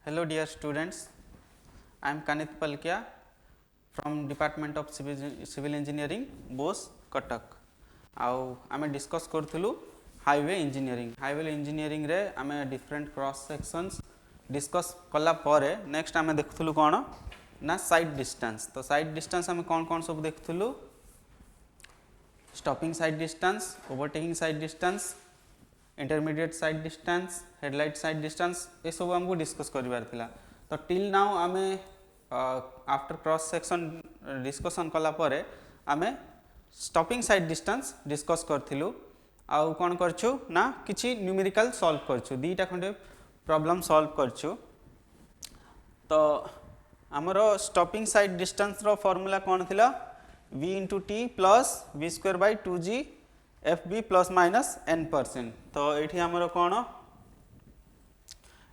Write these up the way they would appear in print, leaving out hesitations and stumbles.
Hello dear students, I am Kanit Palkia from Department of Civil Engineering, BOS, Katak. आउ आमे discuss करथुलु highway engineering रे आमे different cross sections discuss कला परे next आमे देखथुलु कोन ना साइड डिस्टेंस। तो साइड डिस्टेंस आमे कोन सब देखथुलु stopping sight distance, overtaking sight distance, intermediate sight distance, headlight sight distance ये सब हमको डिस्कस करिवार थिला। तो टिल नाउ आमे आफ्टर क्रॉस सेक्शन डिस्कशन कला परे आमे स्टॉपिंग साइड डिस्टेंस डिस्कस करथिलु। आउ कोन करछु ना किछि न्यूमेरिकल सॉल्व करछु, दीटा खंडे प्रॉब्लम सॉल्व करछु। तो हमरो स्टॉपिंग साइड डिस्टेंस रो फार्मूला कोन थिला v into t plus v square by 2g fb plus minus n%। तो एठी हमरो कोन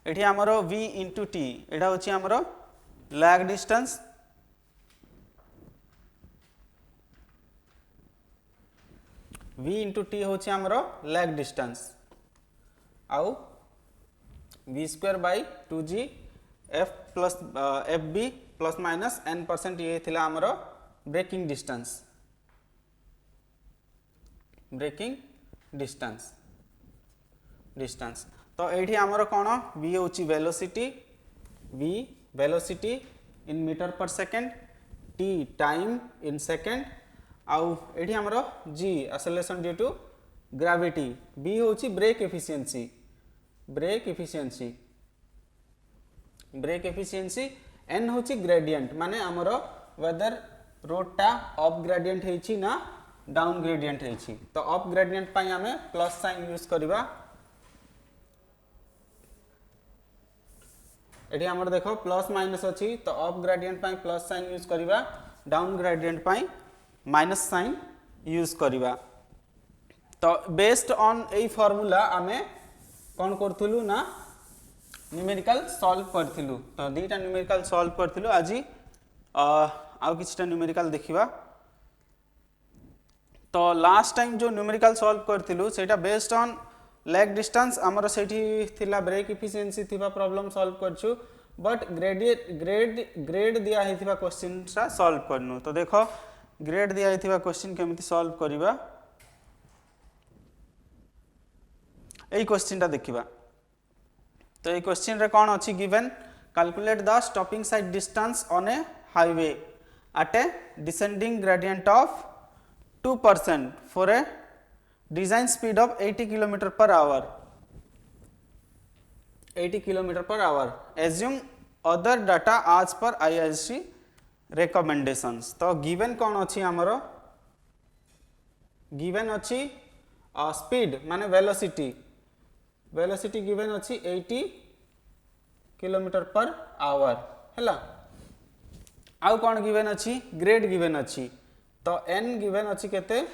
एठी हमरो v into t एटा होची हमरो lag distance, v into t होची हमरो लैग डिस्टेंस आउ v square by 2g f plus fb plus minus n% ये थिला हमरो ब्रेकिंग डिस्टेंस। तो एठी हमरो कोन v होची velocity in metre per second, t time in second आउ एठी हमरो g acceleration due to gravity, b होची ब्रेक एफिशिएंसी, n होची ग्रेडियंट माने हमरो वेदर रोड टा अप ग्रेडियंट हेछि ना डाउन ग्रेडियंट हेछि। तो अप ग्रेडियंट पई हमें प्लस साइन यूज करबा। एठी हमर देखो प्लस माइनस अछि, तो अप ग्रेडियंट पई प्लस साइन यूज करबा, डाउन ग्रेडियंट पई माइनस साइन यूज करबा। तो बेस्ड ऑन ए फार्मूला हमें कोन करथुलु ना न्यूमेरिकल सॉल्व करथिलु। तो दीटा न्यूमेरिकल सॉल्व करथिलु। आजि आउ किछटा न्यूमेरिकल देखिबा। तो लास्ट टाइम जो न्यूमेरिकल सॉल्व करथिलु सेटा बेस्ड ऑन लैग डिस्टेंस हमर सेठी थिला ब्रेक एफिशिएंसी थिबा प्रॉब्लम सॉल्व करछु, बट ग्रेड दिया हेथिबा क्वेश्चन सा सॉल्व करनु। तो देखो ग्रेड दिया हेथिबा क्वेश्चन केमिति सॉल्व करिबा एई क्वेश्चन ता देखिबा। तो ए क्वेश्चन रे कोन अछि given calculate the stopping sight distance on A highway at a descending gradient of 2% for a design speed of 80 km per hour. Assume other data as per IIC recommendations. तो given कौन अच्छी हमरो given अच्छी speed माने velocity given अच्छी 80 km per hour हैला। आउ कौन गिवन अच्छी ग्रेड गिवन अच्छी। तो n गिवन अच्छी केते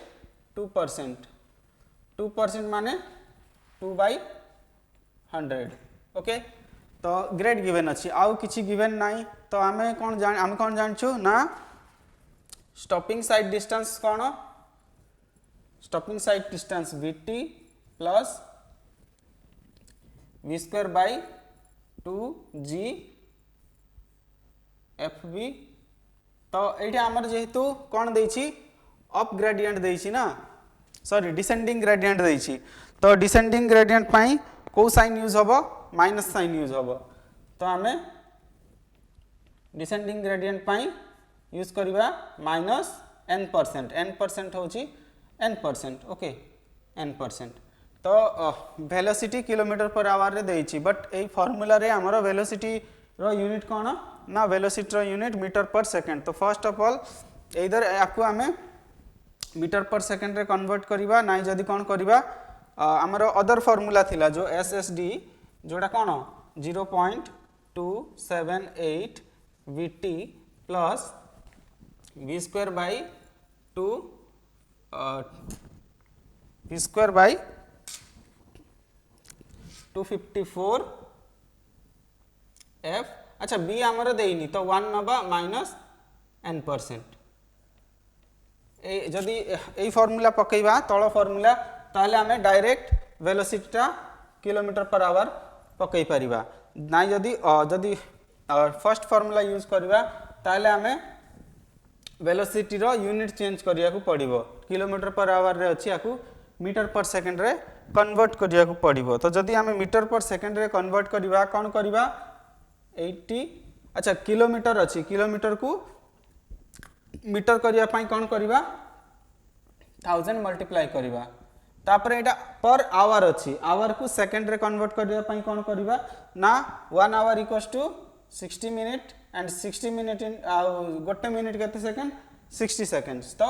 2% माने 2/100 ओके। तो ग्रेड गिवन अच्छी आउ किछि गिवन नाही। तो आमे कौन जानछु ना स्टॉपिंग साइड डिस्टेंस कौन stopping sight distance vt plus v square bye 2g fb। तो एठी हमर जेहेतु कोन देछि अप ग्रेडियंट देछि ना सॉरी डिसेंडिंग ग्रेडियंट देछि। तो डिसेंडिंग ग्रेडियंट पई को साइन यूज होबो माइनस साइन यूज होबो। तो हमें डिसेंडिंग ग्रेडियंट पई यूज करबा माइनस n% होछि n% ओके n%। तो वेलोसिटी किलोमीटर पर आवर रे देछि, बट ए फार्मूला रे हमरो वेलोसिटी रो यूनिट कोन ना वेलोसिटी रो यूनिट मीटर पर सेकंड। तो फर्स्ट ऑफ ऑल इधर आपको हमें मीटर पर सेकंड रे कन्वर्ट करिबा नाइ जदी कोन करिबा हमरो अदर फार्मूला थिला जो SSD जोडा कोन 0.278 vt plus v square bye 2 v square bye 254 f। अच्छा b हमरो देइनी तो 1 नबा माइनस n%। ए जदी ए फार्मूला पकेइबा तळ फार्मूला ताले हमें डायरेक्ट वेलोसिटी टा किलोमीटर पर आवर पकई परिबा नाइ जदि जदि फर्स्ट फार्मूला यूज करबा ताले आमे वेलोसिटी रो यूनिट चेंज करिया को पड़िबो किलोमीटर पर आवर रे अछि याकू मीटर पर सेकंड रे कन्वर्ट करिया को पड़िबो तो जदि आमे मीटर पर सेकंड रे कन्वर्ट करबा कोन करबा 80 अच्छा किलोमीटर अछि किलोमीटर को मीटर करिया पई कोन करबा 1000 मल्टीप्लाई करबा तापरे एटा पर आवर अछि आवर को सेकंड रे कन्वर्ट करिया पई कोन करबा ना 1 hour equals to 60 minute and 60 minute in गोटे मिनिट केते सेकंड 60 सेकंड्स तो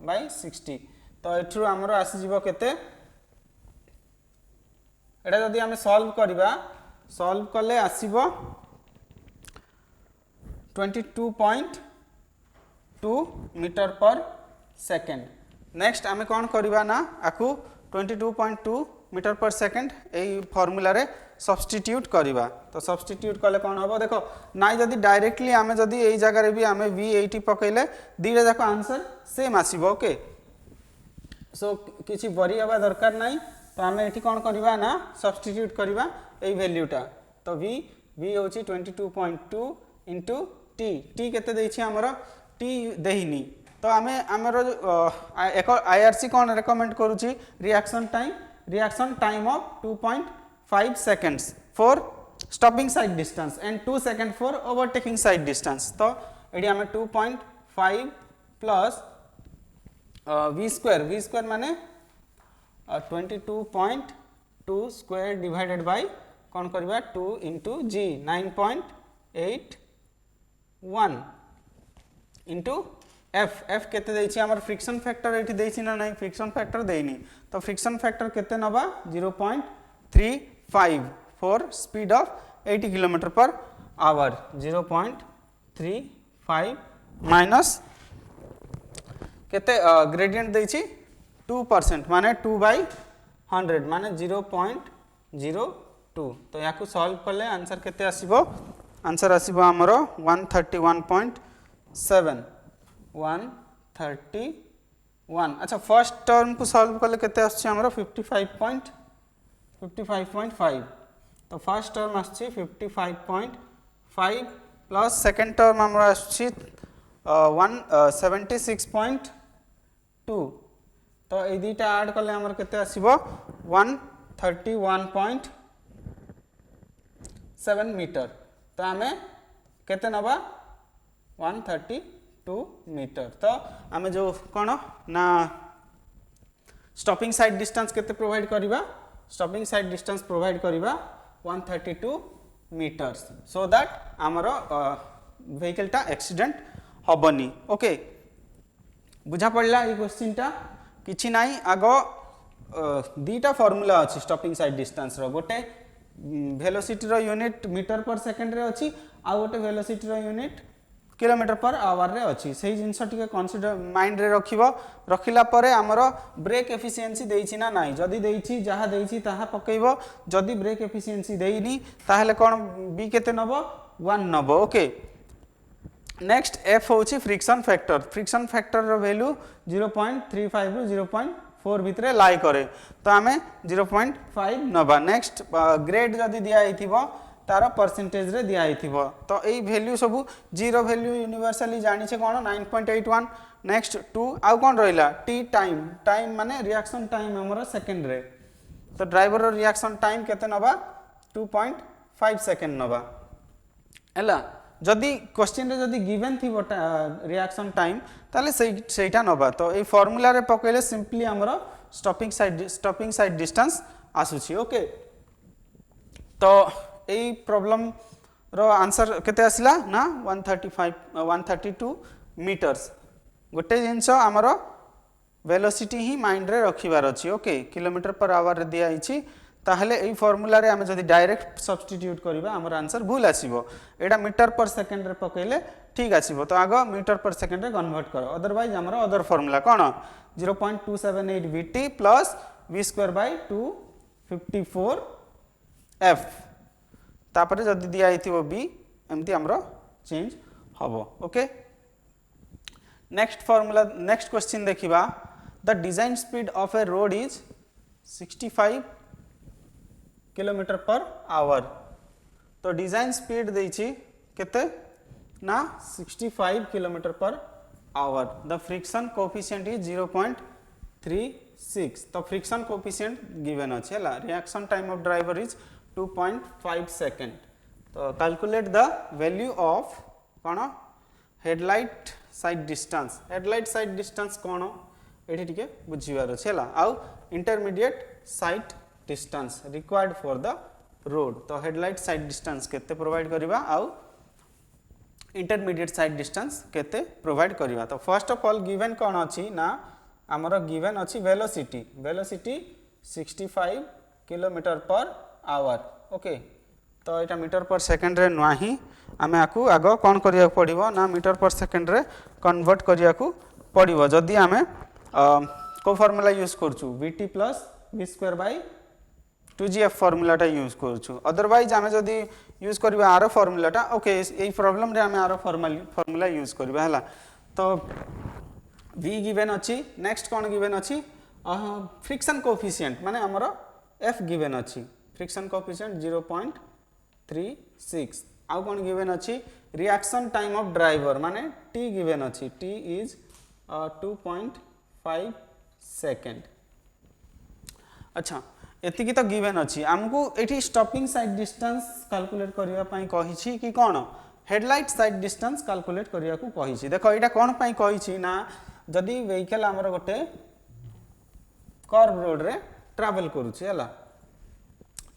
बाय 60 तो एठु हमरो आसी जीवो केते एटा जदि हमें सॉल्व करबा सॉल्व करले आसीबो 22.2 मीटर पर सेकंड नेक्स्ट आमे कोन करबा ना आकू 22.2 मीटर पर सेकंड एई फार्मूला रे सब्स्टिट्यूट करबा तो सब्स्टिट्यूट कले कोन होबो देखो नाइ जदि डायरेक्टली आमे जदि एई जगह रे भी आमे v80 पकैले दीटा जाको आंसर सेम आसीबो ओके सो किछि बरी हबा दरकार नाही तो आमे एठी कोन करबा ना सब्स्टिट्यूट करबा एई वैल्यूटा तो v होची 22.2 इनटू t केते दैछि हमरो t देहिनी तो आमे हमरो एक IRC कोन रेकमेंड करूची reaction time of 2.5 seconds for stopping side distance and 2 seconds for overtaking side distance तो एडी हमें 2.5 plus v square माने 22.2 square divided by कौन करबा 2 into g 9.81 into f केते देछि हमर फ्रिक्शन फैक्टर एठी देछि ना नहीं फ्रिक्शन फैक्टर देइनी तो फ्रिक्शन फैक्टर केते नबा 0.35 for speed of 80 km per hour 0.35 minus केते ग्रेडियंट देछि 2% माने 2/100 माने 0.02 तो याकू सॉल्व करले आंसर केते आसीबो आंसर आसीबो हमरो 131.7 131 अच्छा फर्स्ट टर्म को सॉल्व करले केते आछि हमरो 55.5 तो फर्स्ट टर्म आछि 55.5 प्लस सेकंड टर्म हमरो आछि 176.2 तो ए दुटा ऐड करले हमर केते आसीबो 131.7 मीटर तो हमें केते नबा 132 मीटर तो आमे जो कोन ना स्टॉपिंग साइड डिस्टेंस केते प्रोवाइड करिबा स्टॉपिंग साइड डिस्टेंस प्रोवाइड करिबा 132 मीटर्स सो दैट हमरो व्हीकल टा एक्सीडेंट हबनी ओके बुझा पड़ला ई क्वेश्चन टा किछि नाही आगो दीटा फार्मूला अछि स्टॉपिंग साइड डिस्टेंस रो गोटे वेलोसिटी रो यूनिट मीटर पर सेकंड रे अछि आ गोटे velocity row unit kilometre per our रे अछि सेही जिंस टिके कंसीडर माइंड रे रखिला परे हमरो ब्रेक एफिशिएंसी देइछि ना नाही जदी देइछि जहा देइछि ताहा पकैबो जदी ब्रेक एफिशिएंसी देइनी ताहले कोन बी केते नबो 1 नबो ओके नेक्स्ट एफ होछि फ्रिक्शन फैक्टर रो वैल्यू 0.35 रु 0.4 भितरे लाई करे तो हमें 0.5 नबा नेक्स्ट ग्रेड जदी दिया आइथिबो तार परसेंटेज रे दिया आइथिबो तो एई वैल्यू सब जीरो वैल्यू यूनिवर्सली जानि छे कोन 9.81 नेक्स्ट 2 आ कोन रहिला टी टाइम माने रिएक्शन टाइम हमरो सेकंड रे तो ड्राइवर रो रिएक्शन टाइम केते नबा 2.5 सेकंड नबा हला जदी क्वेश्चन रे जदी गिवन थिबो रिएक्शन टाइम ताले सेटा नबा तो ए फार्मूला रे पकैले सिंपली हमरो स्टॉपिंग साइड डिस्टेंस आसुची ओके तो एई प्रॉब्लम रो आंसर केते आसिला ना 132 मीटर्स गोटे जिंस हमरो वेलोसिटी ही माइंड रे रखिबार अछि ओके किलोमीटर पर आवर रे दिया आइछि ताहले एई फार्मूला रे हम जदी डायरेक्ट सब्स्टिट्यूट करिबा हमर आंसर भूल आसीबो एटा मीटर पर सेकंड रे पकैले ठीक आसीबो तो आगो मीटर पर सेकंड रे कन्वर्ट करो अदरवाइज हमरो अदर फार्मूला कोन 0.278 vt plus v square bye 254 f तापरे जदी दिया आइथिबो b एमती हमरो चेंज हबो okay next formula next question देखिबा the design speed of a road is 65 kilometre per hour. तो डिजाइन स्पीड देछि केते ना 65 kilometre per hour. The friction coefficient is 0.36। तो फ्रिक्शन कोफिशिएंट गिवन अछि हला। Reaction time of driver is 2.5 second. तो calculate the value of कोन headlight sight distance. Headlight sight distance कोन एठी टिके बुझिबार अछि हला। आउ intermediate sight distance required for the road. तो हेडलाइट साइड डिस्टेंस केते प्रोवाइड करिवा आउ इंटरमीडिएट साइड डिस्टेंस केते प्रोवाइड करिवा। तो फर्स्ट ऑफ ऑल गिवन कोन अछि ना हमरो गिवन अछि velocity. Velocity 65 kilometre per our. Okay तो एटा मीटर पर सेकंड रे नाही आमे आकु आगो कोन करिया पड़िबो ना मीटर पर सेकंड रे कन्वर्ट करिया को पड़िबो। जदी आमे को फार्मूला यूज करछु vt plus v square by 2gf फार्मूलाटा यूज करछु। अदरवाइज आमे जदी यूज करबा आरो फार्मूलाटा ओके एई प्रॉब्लम रे आमे आरो फार्मूला यूज करबा हला। तो v गिवन अछि। नेक्स्ट कोन गिवन अछि फ्रिक्शन कोएफिशिएंट माने हमरो f गिवन अछि। Friction coefficient 0.36। आउ कोन गिवन अछि रिएक्शन टाइम ऑफ ड्राइवर माने t गिवन अछि। t is 2.5 second. अच्छा एतिकी तो गिवन अछि। हमकु एठी स्टॉपिंग साइड डिस्टेंस कैलकुलेट करिया पई कहि छी कि कोन हेडलाइट साइड डिस्टेंस कैलकुलेट करिया को कहि छी। देखो एटा कोन पई कहि छी ना जदी व्हीकल हमर गोटे कर्व रोड रे ट्रैवल करू छी हला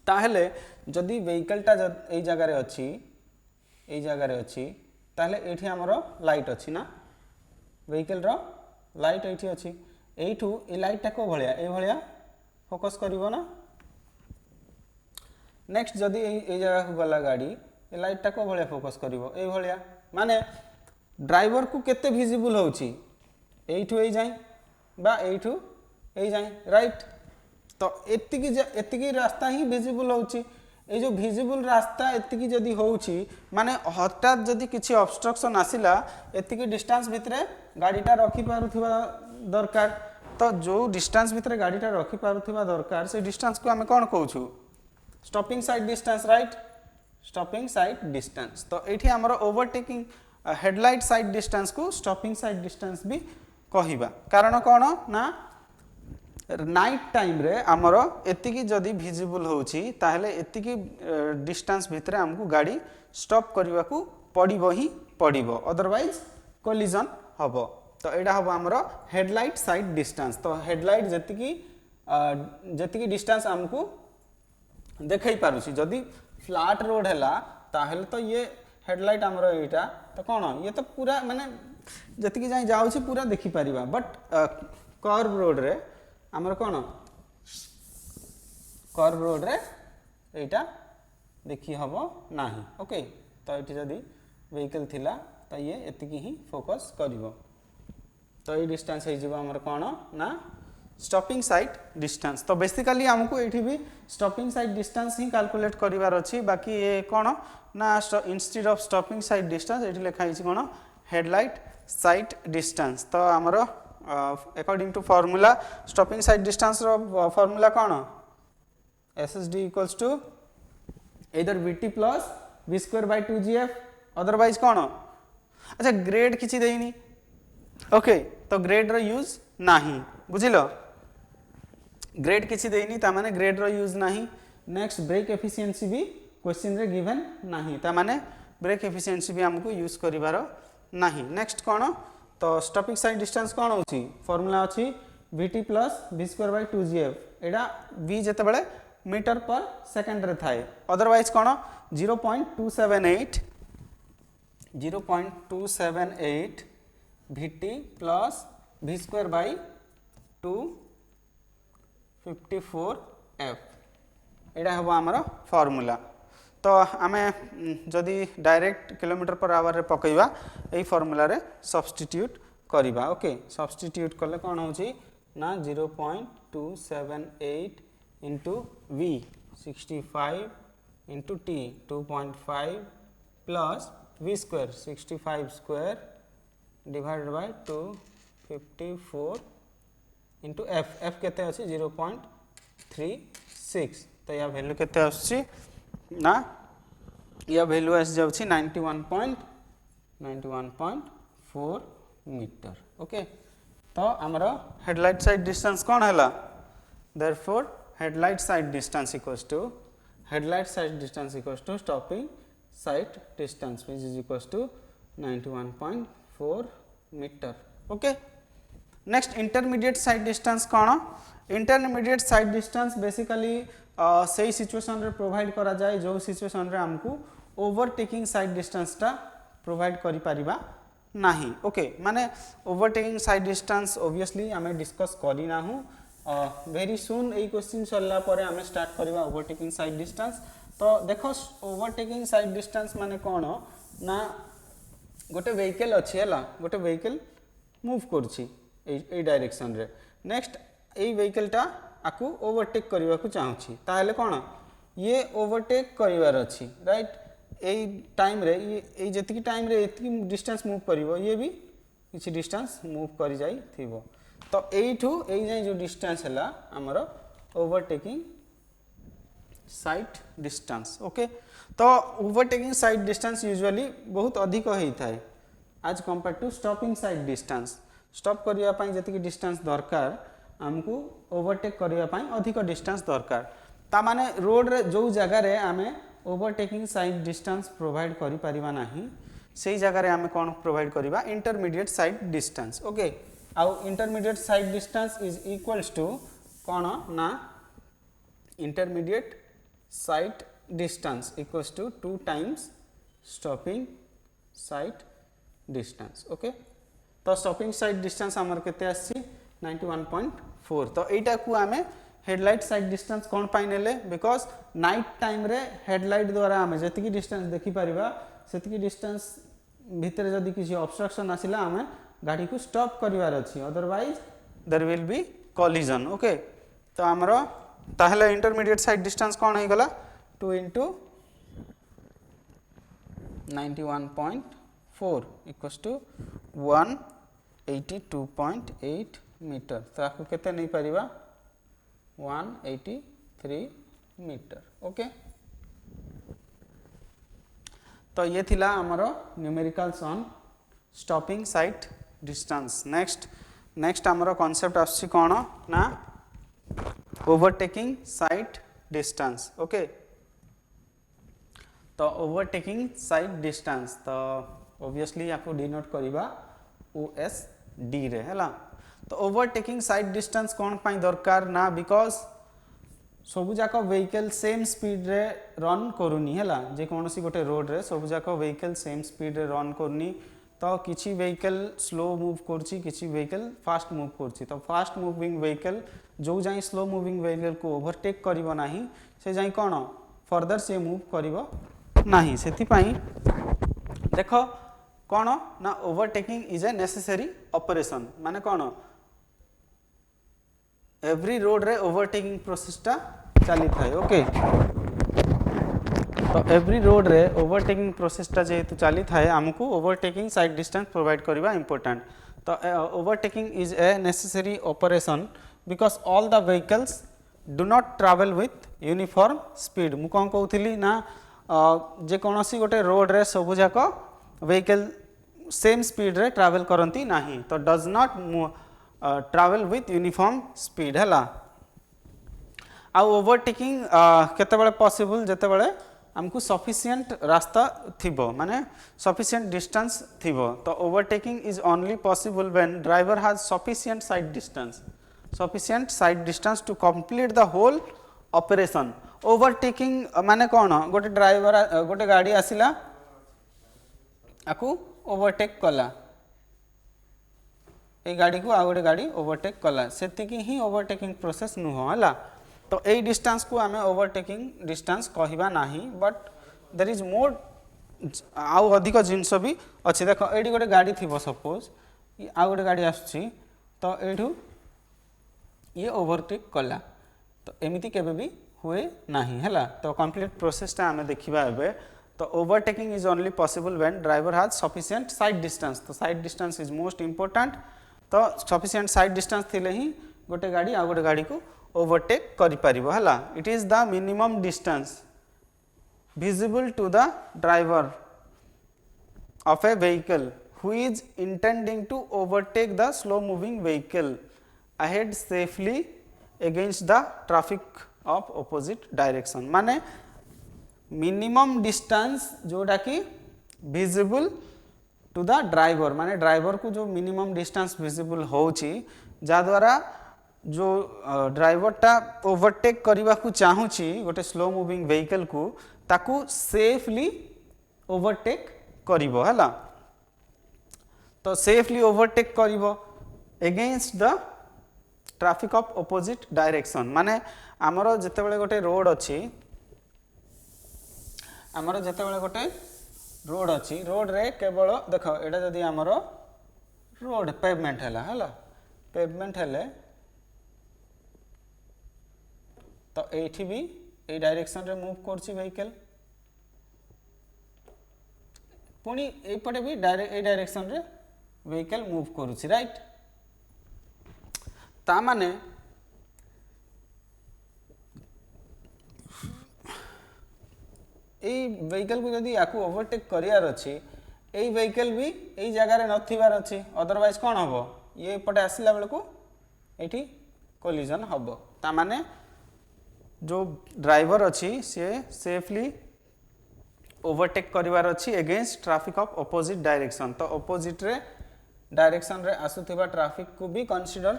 ताहले जदी व्हीकलटा एई जगह रे अछि एई जगह रे अछि ताहले एठी हमरो लाइट अछि ना व्हीकल रो लाइट एठी अछि। एठू ए लाइटटा को भलिया ए भलिया फोकस करिवो ना। नेक्स्ट जदी ए जगह को गला गाड़ी ए लाइटटा को भलिया फोकस करिवो ए भलिया माने ड्राइवर को केते विजिबल होउची एठू ए जाई बा एठू ए जाई राइट। तो एतिकी रास्ता ही विजिबल होउची। ए जो विजिबल रास्ता एतिकी जदी होउची माने हठात जदी किछि ऑब्स्ट्रक्शन आसिला एतिकी डिस्टेंस भितरे गाड़ीटा रखि पारुथिबा दरकार। तो जो डिस्टेंस भितरे गाड़ीटा रखि पारुथिबा दरकार से डिस्टेंस को हमें कोन कहउछु stopping sight distance right. Stopping sight distance. तो एठी हमरो ओवरटेकिंग हेडलाइट साइड डिस्टेंस को स्टॉपिंग साइड डिस्टेंस भी कहिबा। कारण कोन ना नाइट टाइम रे हमरो एतिकी जदी विजिबल होउची ताहले एतिकी डिस्टेंस भितरे हमकु गाड़ी स्टॉप करबा को पड़िबो ही पड़िबो अदरवाइज कोलिजन हबो। तो एडा हबो हमरो हेडलाइट साइड डिस्टेंस। तो हेडलाइट जतिकी डिस्टेंस हमकु देखै पारुची जदी फ्लैट रोड हैला ताहले तो ये हेडलाइट हमरो एटा तो कोन ये तो पूरा माने जतिकी जाई जाउची पूरा देखि परिबा। बट कर्व रोड रे हमर कोन कर्व रोड रे एटा देखि हबो नाही। ओके तो एठी जदी व्हीकल थिला तो ये एतिकी ही फोकस करिवो। तो ये डिस्टेंस है जीवा हमर कोन ना स्टॉपिंग साइड डिस्टेंस। तो बेसिकली हमको एठी भी स्टॉपिंग साइड डिस्टेंस ही कैलकुलेट करिवार अछि। बाकी ये कोन ना instead of stopping sight distance एठी लिखा हिची कोन हेडलाइट साइड डिस्टेंस। तो हमरो according to formula stopping sight distance रो फार्मूला कोन SSD इक्वल्स टू इधर VT plus v square by 2gf otherwise कोन। अच्छा ग्रेड किछि देइनी ओके तो ग्रेड रो यूज नाही बुझिलो ग्रेड किछि देइनी ता माने ग्रेड रो यूज नाही। नेक्स्ट ब्रेक एफिशिएंसी भी क्वेश्चन रे गिवन नाही ता माने ब्रेक एफिशिएंसी भी हमको यूज करिवारो नाही। नेक्स्ट कोन तो स्टॉपिंग साइड डिस्टेंस कोन होची फार्मूला अछि VT plus v square by 2gf एडा v जते बेले मीटर पर सेकंड रे थाए अदरवाइज कोन 0.278 VT plus v square bye 254f एडा हबो हमर फार्मूला। तो आमे जदी डायरेक्ट किलोमीटर पर आवर रे पकईबा एई फार्मूला रे सब्स्टिट्यूट करिबा। ओके सब्स्टिट्यूट करले कोन होची ना 0.278 into v 65 into t 2.5 plus v square 65 square divided by 254 into f केते अछि 0.36 तो या वैल्यू केते आसुची ना या वैल्यू आस जाउची 91.4 मीटर ओके तो आमर हेडलाइट साइड डिस्टेंस कौन है therefore headlight sight distance equals to stopping sight distance which is equals to 91.4 metre okay next intermediate sight distance कौन इंटरमीडिएट साइड डिस्टेंस बेसिकली से सिचुएशन रे प्रोवाइड करा जाए जो सिचुएशन रे हमको ओवरटेकिंग साइड डिस्टेंस टा प्रोवाइड करि परिबा नाही ओके माने ओवरटेकिंग साइड डिस्टेंस ऑब्वियसली हमें डिस्कस करी ना हूं वेरी सून ए क्वेश्चन सरला परे हमें स्टार्ट करबा ओवरटेकिंग साइड डिस्टेंस तो देखो ओवरटेकिंग साइड डिस्टेंस माने कोन ना गोटे व्हीकल अछि हला गोटे व्हीकल मूव करछि ए डायरेक्शन रे नेक्स्ट ए व्हीकल टा आकु ओवरटेक करबा को चाहछि ताले कोन ये ओवरटेक करिवार अछि राइट ए टाइम रे ये जति टाइम रे एति डिस्टेंस मूव करिवो ये भी किछि डिस्टेंस मूव करि जाई थिबो तो एठू ए जाय जो डिस्टेंस हला हमर ओवरटेकिंग साइड डिस्टेंस ओके तो ओवरटेकिंग साइड डिस्टेंस यूजुअली बहुत अधिक होई थाए आज compare to stopping sight distance stop करिया पई जति डिस्टेंस दरकार हमको ओवरटेक करिया पई अधिक डिस्टेंस दरकार ता माने रोड रे जो जगह रे हमें ओवरटेकिंग साइड डिस्टेंस प्रोवाइड करि परिबा नाही सेही जगह रे हमें कोन प्रोवाइड करिबा इंटरमीडिएट साइड डिस्टेंस ओके आउ intermediate sight distance is equals to कोन ना intermediate sight distance equals to 2 times stopping sight distance okay तो स्टॉपिंग साइड डिस्टेंस हमर केते आसी 91.4 तो एटा को हमें हेडलाइट साइड डिस्टेंस कोन पाई नेले बिकॉज नाइट टाइम रे हेडलाइट द्वारा हमें जति डिस्टेंस देखि परिबा सेति डिस्टेंस भीतर जदि किसी ऑब्स्ट्रक्शन आसिला हमें गाड़ी को स्टॉप करिवार अछि otherwise there will be collision okay तो हमरो ताहले इंटरमीडिएट साइड डिस्टेंस कोन हे गला 2 into 91.4 equals to 182.8 मीटर तो आपको केते नहीं परिबा 183 मीटर ओके तो ये थिला हमरो numericals on stopping sight distance next हमरो कांसेप्ट आछि कोन ना ओवरटेकिंग साइड डिस्टेंस ओके तो ओवरटेकिंग साइड डिस्टेंस तो ऑब्वियसली आपको डिनोट करिबा OSD रे हला तो ओवरटेकिंग साइड डिस्टेंस कोन पाई दरकार ना बिकॉज सबु जाक व्हीकल सेम स्पीड रे रन करूनी हला जे कोनोसी गोटे रोड रे सबु जाक व्हीकल सेम स्पीड रे रन करनी तो किछि व्हीकल स्लो मूव करछि किछि व्हीकल फास्ट मूव करछि तो फास्ट मूविंग व्हीकल जो जाई स्लो मूविंग व्हीकल को ओवरटेक करिवो नाही से जाई कोन फर्दर से मूव करिवो नाही सेति पाई देखो कोन ना overtaking is a necessary operation माने कोन एवरी रोड रे ओवरटेकिंग प्रोसेस टा चली थाए ओके तो एवरी रोड रे ओवरटेकिंग प्रोसेस टा जेहेतु चली थाए हमको ओवरटेकिंग साइड डिस्टेंस प्रोवाइड करबा इंपोर्टेंट तो overtaking is a necessary operation because all the vehicles do not travel with uniform speed मु कोन कहउथिली ना जे कोनोसी गोटे रोड रे सबु जाक व्हीकल सेम स्पीड रे ट्रैवल करंती नाही तो does not travel with uniform speed हला आ ओवरटेकिंग केते बेले पॉसिबल जेते बेले हमको सफिशिएंट रास्ता थिबो माने सफिशिएंट डिस्टेंस थिबो तो overtaking is only possible when driver has sufficient sight distance to complete the whole operation overtaking माने कोन गोटे ड्राइवर गोटे गाड़ी आसिला आकु ओवरटेक कला ए गाड़ी को आ गोटे गाड़ी ओवरटेक कला सेति की ही ओवरटेकिंग प्रोसेस नुह हला तो ए डिस्टेंस को हमें ओवरटेकिंग डिस्टेंस कहिबा नाही बट देयर इज मोर आउ अधिक जिंस भी अच्छे देखो एडी गोटे गाड़ी थिबो सपोज आ गोटे गाड़ी आछी तो एठू ये ओवरटेक कला तो एमिति केबे भी हुए नाही हला तो कंप्लीट प्रोसेस ता हमें देखिबा एबे तो overtaking is only possible when driver has sufficient sight distance तो sight distance is most important तो सफिशिएंट साइड डिस्टेंस थिले ही गोटे गाड़ी आ गोटे गाड़ी को ओवरटेक करि परिबो हला it is the minimum distance visible to the driver of a vehicle who is intending to overtake the slow moving vehicle ahead safely against the traffic of opposite direction माने minimum distance जोटा कि visible to the driver माने driver को जो minimum distance visible होउची जा द्वारा जो ड्राइवरटा ओवरटेक करने को चाहूँगी गोटे स्लो मुविंग व्हीकल को ताकू सेफली ओवरटेक करिवो हला तो सेफली ओवरटेक करिवो against the traffic of opposite direction माने आमर जेतेबेले गोटे रोड अछि आमर जेतेबेले गोटे रोड अछि रोड रे केवल देखो एटा जदी आमर रोड पेवमेंट हला पेवमेंट हेले तो एठी भी ए डायरेक्शन रे मूव करछि व्हीकल पुनी एपटे भी ए डायरेक्शन रे व्हीकल मूव करूछि राइट ता माने ए व्हीकल को जदी आकु ओवरटेक करियार अछि ए व्हीकल भी ए जगह रे नथिबार अछि अदरवाइज कोन हबो ये पटे आसिला बेल को एठी कोलिजन हबो ता माने जो ड्राइवर अच्छी सी सेफली ओवरटेक करिवार अच्छी against traffic of opposite direction तो ऑपोजिट रे डायरेक्शन रे आसुथिबा ट्रैफिक को भी कंसीडर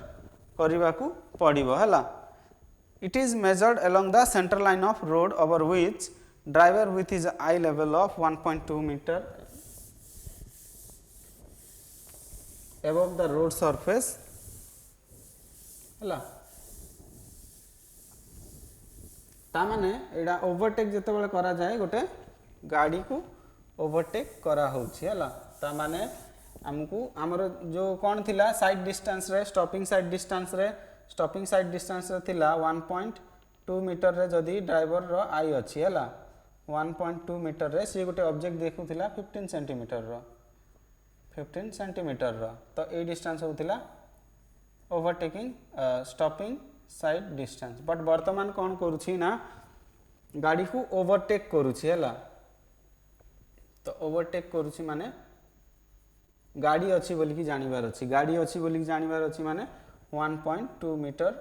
करिवा को पड़िबो हला it is measured along the centre line of road over which driver with his eye level of 1.2 metre above the road surface हला तामाने एडा ओवरटेक जेतेबेले करा जाए गोटे गाड़ी को ओवरटेक करा होछि हला तामाने हमकु हमर जो कोन थिला साइड डिस्टेंस रे स्टॉपिंग साइड डिस्टेंस रे थिला 1.2 मीटर रे जदी ड्राइवर रो आई अछि हला 1.2 मीटर रे से गोटे ऑब्जेक्ट देखुथिला 15 सेंटीमीटर रो तो ए डिस्टेंस होथिला overtaking stopping sight distance but वर्तमान कौन करुछि ना गाड़ी को ओवरटेक करुछि हला तो ओवरटेक करुछि माने गाड़ी अच्छी बोली कि जानिबार अच्छी गाड़ी अच्छी बोली कि जानिबार अच्छी माने 1.2 मीटर